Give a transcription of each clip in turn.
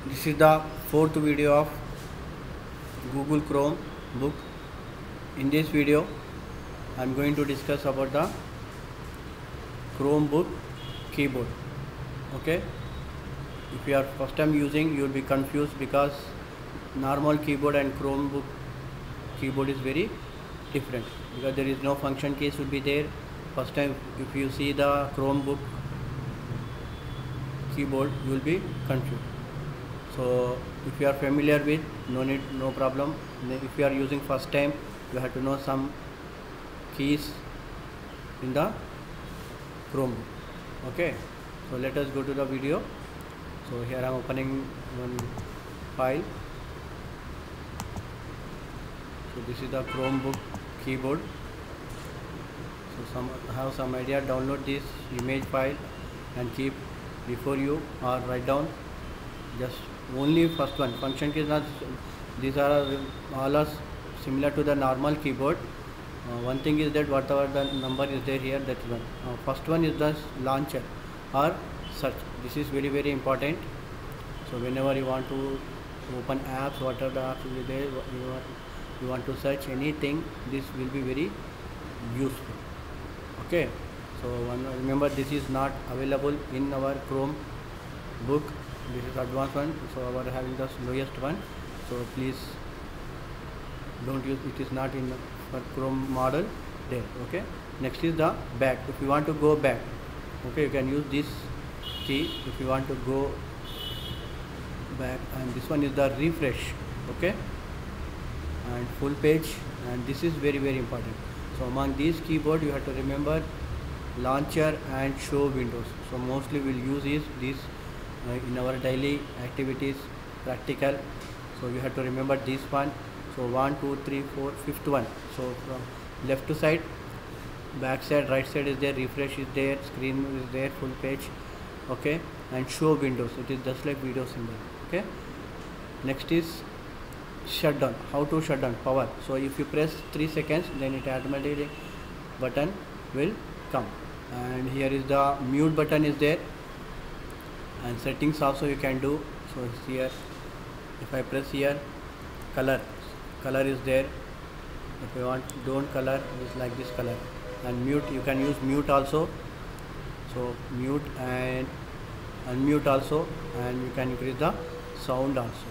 This is the fourth video of Google Chromebook. In this video, I am going to discuss about the Chromebook keyboard. Okay, if you are first time using, you will be confused because normal keyboard and Chromebook keyboard is very different because there is no function keys will be there. First time if you see the Chromebook keyboard, you will be confused. So if you are familiar with, no problem. If you are using first time, you have to know some keys in the Chromebook. Okay, so let us go to the video. So here I am opening one file. So this is the Chromebook keyboard. So have some idea, download this image file and keep before you or write down just only first one. Function keys not, these are all are similar to the normal keyboard. One thing is that whatever the number is there here, that is one. First one is the launcher or search. This is very important. So whenever you want to open apps, whatever the apps will be there, you want to search anything, this will be very useful. Okay, so remember this is not available in our Chromebook. This is advanced one, so our having the lowest one, so please don't use it. Is not in for Chrome model there. Okay, next is the back. If you want to go back, okay, you can use this key if you want to go back, and this one is the refresh. Okay, and full page, and this is very important. So among these keyboard you have to remember launcher and show windows. So mostly we'll use this in our daily activities, practical. So you have to remember this one. So 1 2 3 4 fifth one. So from left to side, back side, right side is there, refresh is there, screen is there, full page. Okay, and show windows, it is just like video symbol. Okay, next is shutdown. How to shut down power? So if you press 3 seconds, then it automatically button will come, and here is the mute button is there, and settings also you can do. So here if I press here, color is there. If you want don't color, is like this color, and mute, you can use mute also. So mute and unmute also, and you can increase the sound also.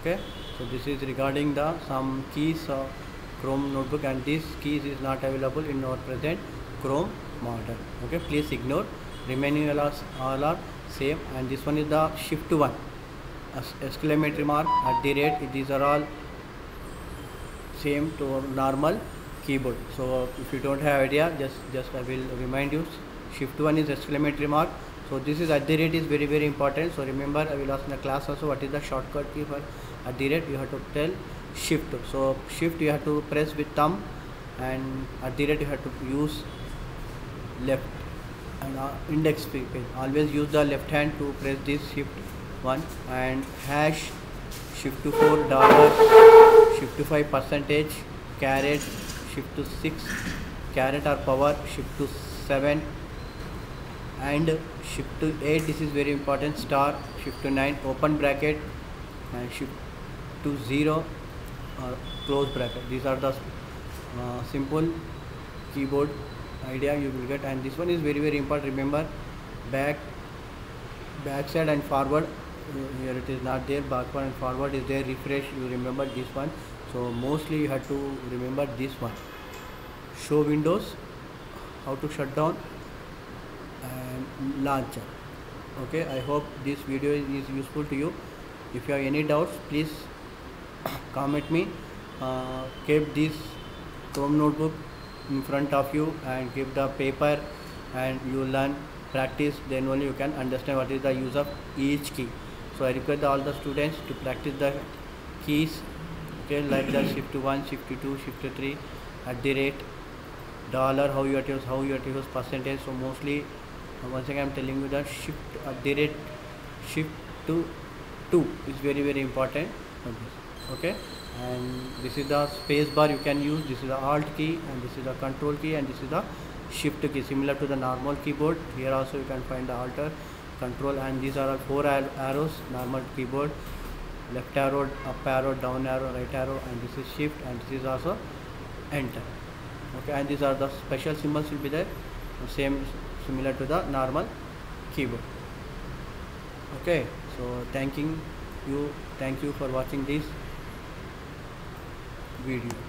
Okay, so this is regarding the some keys of Chrome notebook, and this keys is not available in our present Chrome model. Okay, please ignore, remaining all are same. And this one is the shift one, exclamatory mark, @ these are all same to normal keyboard. So if you don't have idea, just I will remind you, shift one is exclamatory mark. So this is @ is very important. So remember, I will ask in the class also what is the shortcut key for @ you have to tell shift. So shift you have to press with thumb, and @ you have to use left, and index finger. Always use the left hand to press this shift one, and hash, shift to 4, dollar, shift to 5, percentage, caret, shift to 6, caret or power, shift to 7, and shift to 8. This is very important, star, shift to 9, open bracket, and shift to 0 or close bracket. These are the simple keyboard idea you will get. And this one is very important. Remember back side and forward, here it is not there, backward and forward is there, refresh, you remember this one. So mostly you have to remember this one. Show windows, how to shut down, and launcher. Okay, I hope this video is useful to you. If you have any doubts, please comment me. Keep this Chrome notebook in front of you and keep the paper, and you learn, practice, then only you can understand what is the use of each key. So I request all the students to practice the keys. Okay, like the shift to 1, shift to 2, shift to 3, @ dollar, how you have to use percentage. So mostly once again I am telling you that shift @ shift to 2 is very important. Okay, and this is the space bar you can use, this is the alt key, and this is the control key, and this is the shift key, similar to the normal keyboard. Here also you can find the alter control, and these are four arrows, normal keyboard, left arrow, up arrow, down arrow, right arrow, and this is shift, and this is also enter. Okay, and these are the special symbols will be there, same similar to the normal keyboard. Okay, so thank you for watching this video.